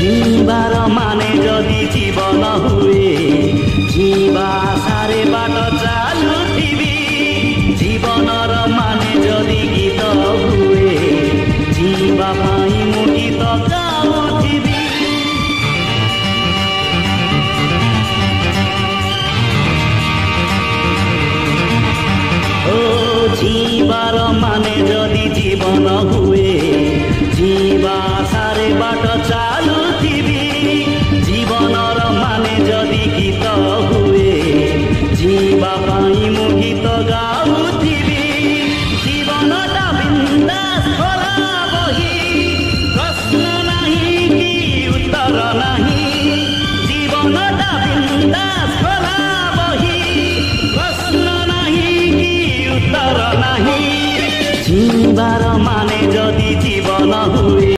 जीवार माने जदि जीवन हुए जीवा सारे बाट चालुथिबी जीवनर माने जदि गीत हुए जीवा पाई मु गीत गाउथिबी। ओ जीवार माने जदि जीवन हुए जीवा सारे बाट चालुथिबी जीवनर माने जदि गीत हुए जीवा पाई मु गीत गाउथिबी। जीवनटा बिंदास खोला बही प्रश्न नाही कि उत्तर नाही जीवनटा बिंदास खोला बही प्रश्न नाही कि उत्तर नाही जीवार माने जदि जीवन हुए।